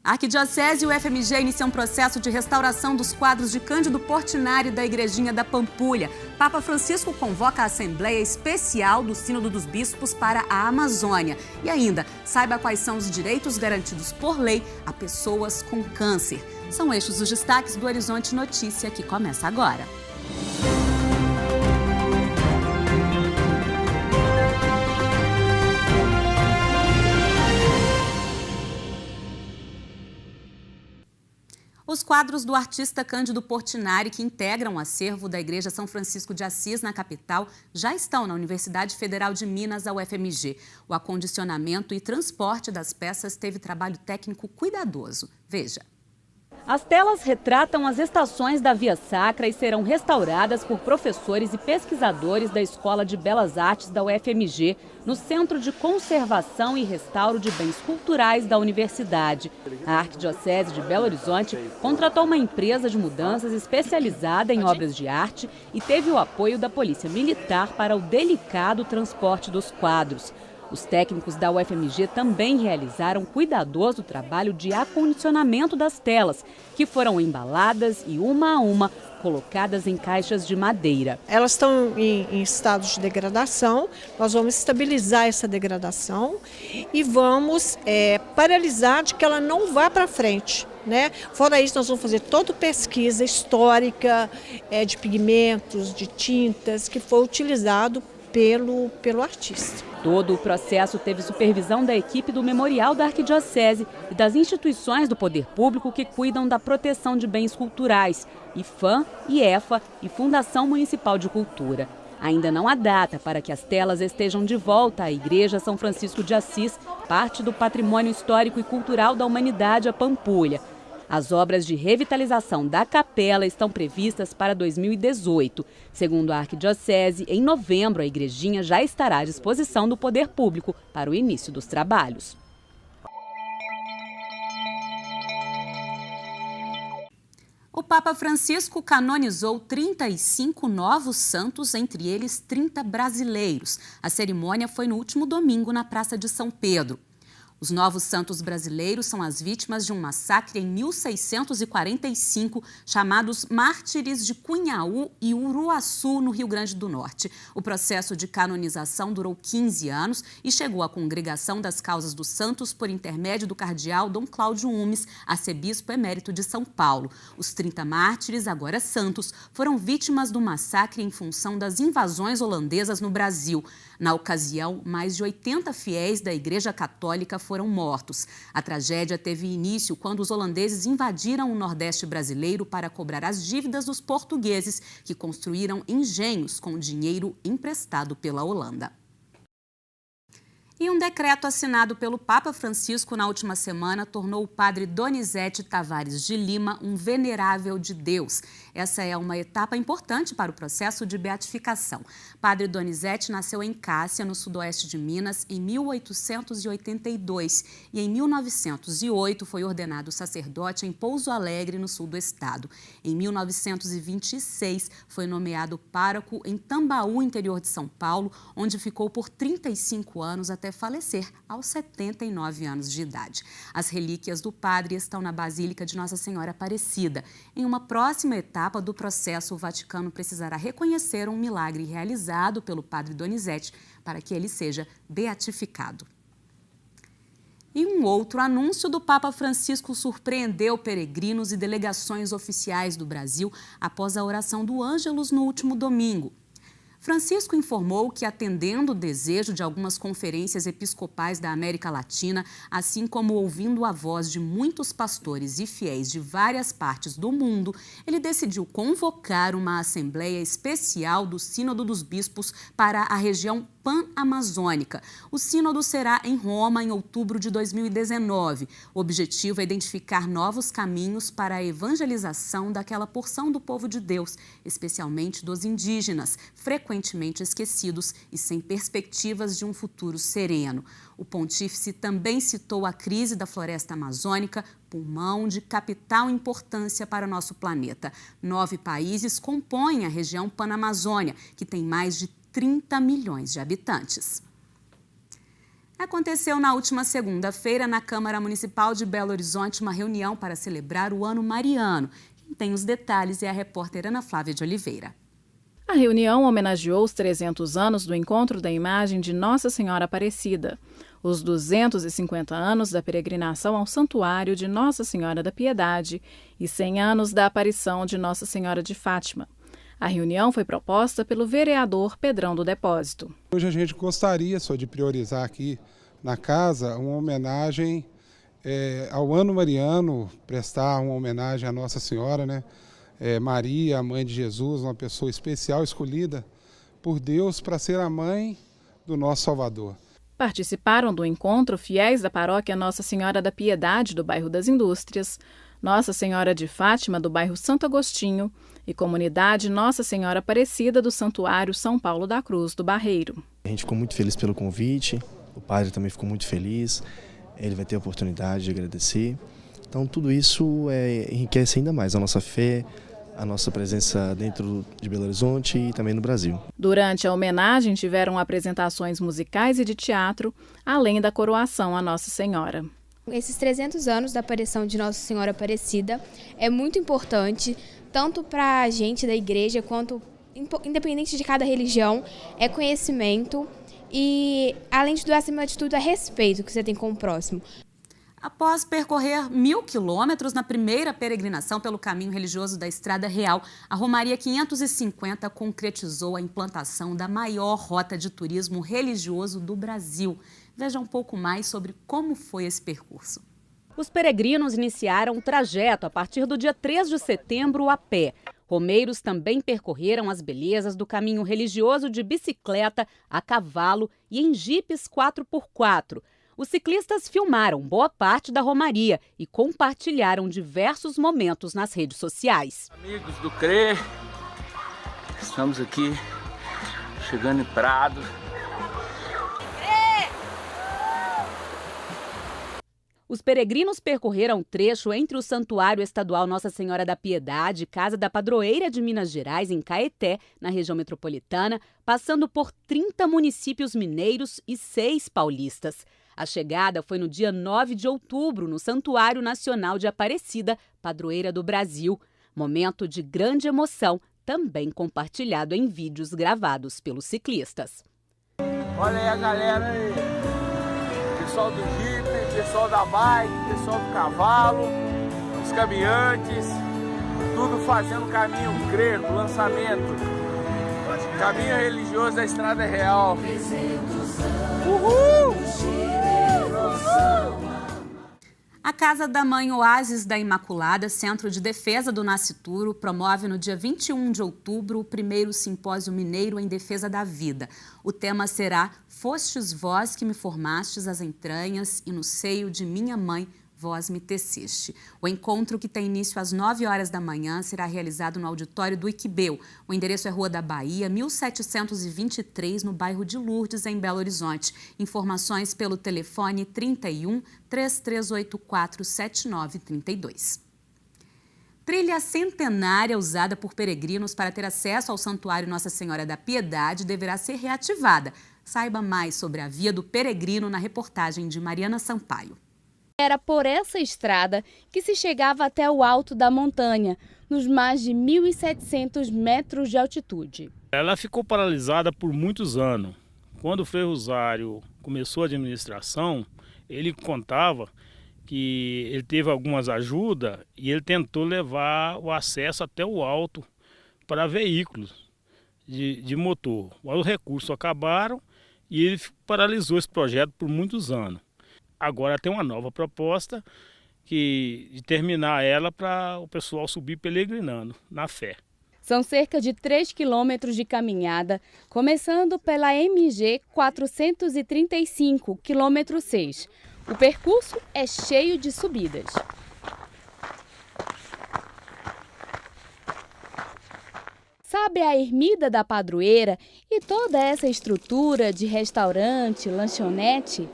A Arquidiocese e o UFMG iniciam um processo de restauração dos quadros de Cândido Portinari da Igrejinha da Pampulha. Papa Francisco convoca a Assembleia Especial do Sínodo dos Bispos para a Amazônia. E ainda, saiba quais são os direitos garantidos por lei a pessoas com câncer. São estes os destaques do Horizonte Notícia, que começa agora. Os quadros do artista Cândido Portinari, que integram o acervo da Igreja São Francisco de Assis na capital, já estão na Universidade Federal de Minas, a UFMG. O acondicionamento e transporte das peças teve trabalho técnico cuidadoso. Veja. As telas retratam as estações da Via Sacra e serão restauradas por professores e pesquisadores da Escola de Belas Artes da UFMG, no Centro de Conservação e Restauro de Bens Culturais da Universidade. A Arquidiocese de Belo Horizonte contratou uma empresa de mudanças especializada em obras de arte e teve o apoio da Polícia Militar para o delicado transporte dos quadros. Os técnicos da UFMG também realizaram cuidadoso trabalho de acondicionamento das telas, que foram embaladas e, uma a uma, colocadas em caixas de madeira. Elas estão em estado de degradação, nós vamos estabilizar essa degradação e vamos paralisar de que ela não vá para frente. Fora isso, nós vamos fazer toda pesquisa histórica de pigmentos, de tintas, que foi utilizado pelo artista. Todo o processo teve supervisão da equipe do Memorial da Arquidiocese e das instituições do poder público que cuidam da proteção de bens culturais, IFAM, IEFA e Fundação Municipal de Cultura. Ainda não há data para que as telas estejam de volta à Igreja São Francisco de Assis, parte do patrimônio histórico e cultural da humanidade, a Pampulha. As obras de revitalização da capela estão previstas para 2018. Segundo a Arquidiocese, em novembro a igrejinha já estará à disposição do poder público para o início dos trabalhos. O Papa Francisco canonizou 35 novos santos, entre eles 30 brasileiros. A cerimônia foi no último domingo na Praça de São Pedro. Os novos santos brasileiros são as vítimas de um massacre em 1645, chamados Mártires de Cunhaú e Uruaçu, no Rio Grande do Norte. O processo de canonização durou 15 anos e chegou à congregação das causas dos santos por intermédio do cardeal Dom Cláudio Umes, arcebispo emérito de São Paulo. Os 30 mártires, agora santos, foram vítimas do massacre em função das invasões holandesas no Brasil. Na ocasião, mais de 80 fiéis da Igreja Católica foram mortos. A tragédia teve início quando os holandeses invadiram o Nordeste brasileiro para cobrar as dívidas dos portugueses, que construíram engenhos com dinheiro emprestado pela Holanda. E um decreto assinado pelo Papa Francisco na última semana tornou o padre Donizete Tavares de Lima um venerável de Deus. Essa é uma etapa importante para o processo de beatificação. Padre Donizete nasceu em Cássia, no sudoeste de Minas, em 1882 e em 1908 foi ordenado sacerdote em Pouso Alegre, no sul do estado. Em 1926 foi nomeado pároco em Tambaú, interior de São Paulo, onde ficou por 35 anos até falecer aos 79 anos de idade. As relíquias do padre estão na Basílica de Nossa Senhora Aparecida. Em uma próxima etapa do processo, o Vaticano precisará reconhecer um milagre realizado pelo padre Donizete para que ele seja beatificado. E um outro anúncio do Papa Francisco surpreendeu peregrinos e delegações oficiais do Brasil após a oração do Ângelus no último domingo. Francisco informou que, atendendo o desejo de algumas conferências episcopais da América Latina, assim como ouvindo a voz de muitos pastores e fiéis de várias partes do mundo, ele decidiu convocar uma assembleia especial do Sínodo dos Bispos para a região pan-amazônica. O sínodo será em Roma em outubro de 2019. O objetivo é identificar novos caminhos para a evangelização daquela porção do povo de Deus, especialmente dos indígenas, frequentemente esquecidos e sem perspectivas de um futuro sereno. O pontífice também citou a crise da floresta amazônica, pulmão de capital importância para o nosso planeta. 9 países compõem a região Panamazônia, que tem mais de 30 milhões de habitantes. Aconteceu na última segunda-feira na Câmara Municipal de Belo Horizonte uma reunião para celebrar o Ano Mariano. Quem tem os detalhes é a repórter Ana Flávia de Oliveira. A reunião homenageou os 300 anos do encontro da imagem de Nossa Senhora Aparecida, os 250 anos da peregrinação ao Santuário de Nossa Senhora da Piedade e 100 anos da aparição de Nossa Senhora de Fátima. A reunião foi proposta pelo vereador Pedrão do Depósito. Hoje a gente gostaria só de priorizar aqui na casa uma homenagem ao Ano Mariano, prestar uma homenagem à Nossa Senhora, né? Maria, a mãe de Jesus, uma pessoa especial escolhida por Deus para ser a mãe do nosso Salvador. Participaram do encontro fiéis da paróquia Nossa Senhora da Piedade do bairro das Indústrias, Nossa Senhora de Fátima do bairro Santo Agostinho e comunidade Nossa Senhora Aparecida do Santuário São Paulo da Cruz do Barreiro. A gente ficou muito feliz pelo convite, o padre também ficou muito feliz, ele vai ter a oportunidade de agradecer. Então tudo isso enriquece ainda mais a nossa fé, a nossa presença dentro de Belo Horizonte e também no Brasil. Durante a homenagem tiveram apresentações musicais e de teatro, além da coroação à Nossa Senhora. Esses 300 anos da aparição de Nossa Senhora Aparecida é muito importante, tanto para a gente da igreja quanto independente de cada religião, é conhecimento e, além de tudo, acima de tudo, é respeito que você tem com o próximo. Após percorrer 1.000 quilômetros na primeira peregrinação pelo caminho religioso da Estrada Real, a Romaria 550 concretizou a implantação da maior rota de turismo religioso do Brasil. Veja um pouco mais sobre como foi esse percurso. Os peregrinos iniciaram o trajeto a partir do dia 3 de setembro a pé. Romeiros também percorreram as belezas do caminho religioso de bicicleta, a cavalo e em jipes 4x4. Os ciclistas filmaram boa parte da romaria e compartilharam diversos momentos nas redes sociais. Amigos do CRE, estamos aqui chegando em Prado. Os peregrinos percorreram o trecho entre o Santuário Estadual Nossa Senhora da Piedade e Casa da Padroeira de Minas Gerais, em Caeté, na região metropolitana, passando por 30 municípios mineiros e 6 paulistas. A chegada foi no dia 9 de outubro, no Santuário Nacional de Aparecida, padroeira do Brasil. Momento de grande emoção, também compartilhado em vídeos gravados pelos ciclistas. Olha aí a galera aí. Pessoal do Jeep, pessoal da bike, pessoal do cavalo, os caminhantes, tudo fazendo caminho greco, lançamento. Caminho religioso da Estrada Real. Uhul! A Casa da Mãe Oásis da Imaculada, Centro de Defesa do Nascituro, promove no dia 21 de outubro o primeiro simpósio mineiro em defesa da vida. O tema será Fostes vós que me formastes as entranhas e no seio de minha mãe vós me teceste. O encontro, que tem início às 9 horas da manhã, será realizado no auditório do Iquibeu. O endereço é Rua da Bahia, 1723, no bairro de Lourdes, em Belo Horizonte. Informações pelo telefone 31 3384 7932. Trilha centenária usada por peregrinos para ter acesso ao Santuário Nossa Senhora da Piedade deverá ser reativada. Saiba mais sobre a Via do Peregrino na reportagem de Mariana Sampaio. Era por essa estrada que se chegava até o alto da montanha, nos mais de 1.700 metros de altitude. Ela ficou paralisada por muitos anos. Quando o Frei Rosário começou a administração, ele contava que ele teve algumas ajudas e ele tentou levar o acesso até o alto para veículos de motor. Os recursos acabaram e ele paralisou esse projeto por muitos anos. Agora tem uma nova proposta de terminar ela para o pessoal subir peregrinando na fé. São cerca de 3 quilômetros de caminhada, começando pela MG 435, quilômetro 6. O percurso é cheio de subidas. Sabe a Ermida da Padroeira e toda essa estrutura de restaurante, lanchonete?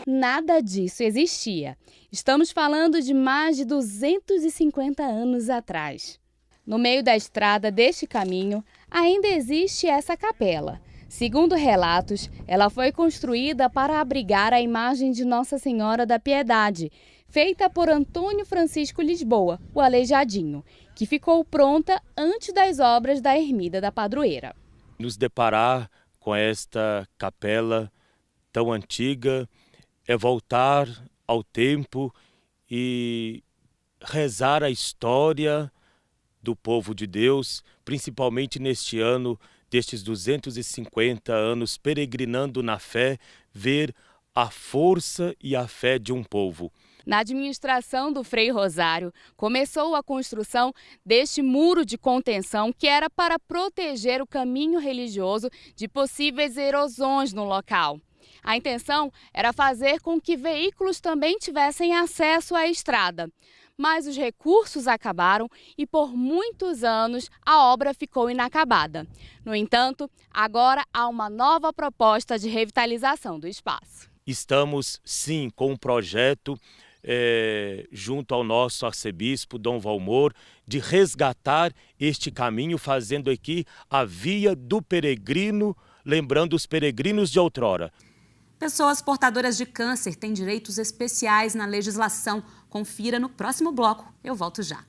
Nada disso existia. Estamos falando de mais de 250 anos atrás. No meio da estrada deste caminho, ainda existe essa capela. Segundo relatos, ela foi construída para abrigar a imagem de Nossa Senhora da Piedade, feita por Antônio Francisco Lisboa, o Aleijadinho, que ficou pronta antes das obras da Ermida da Padroeira. Nos deparar com esta capela tão antiga é voltar ao tempo e rezar a história do povo de Deus, principalmente neste ano destes 250 anos peregrinando na fé, ver a força e a fé de um povo. Na administração do Frei Rosário, começou a construção deste muro de contenção que era para proteger o caminho religioso de possíveis erosões no local. A intenção era fazer com que veículos também tivessem acesso à estrada. Mas os recursos acabaram e por muitos anos a obra ficou inacabada. No entanto, agora há uma nova proposta de revitalização do espaço. Estamos, sim, com um projeto junto ao nosso arcebispo, Dom Valmor, de resgatar este caminho, fazendo aqui a via do peregrino, lembrando os peregrinos de outrora. Pessoas portadoras de câncer têm direitos especiais na legislação. Confira no próximo bloco. Eu volto já.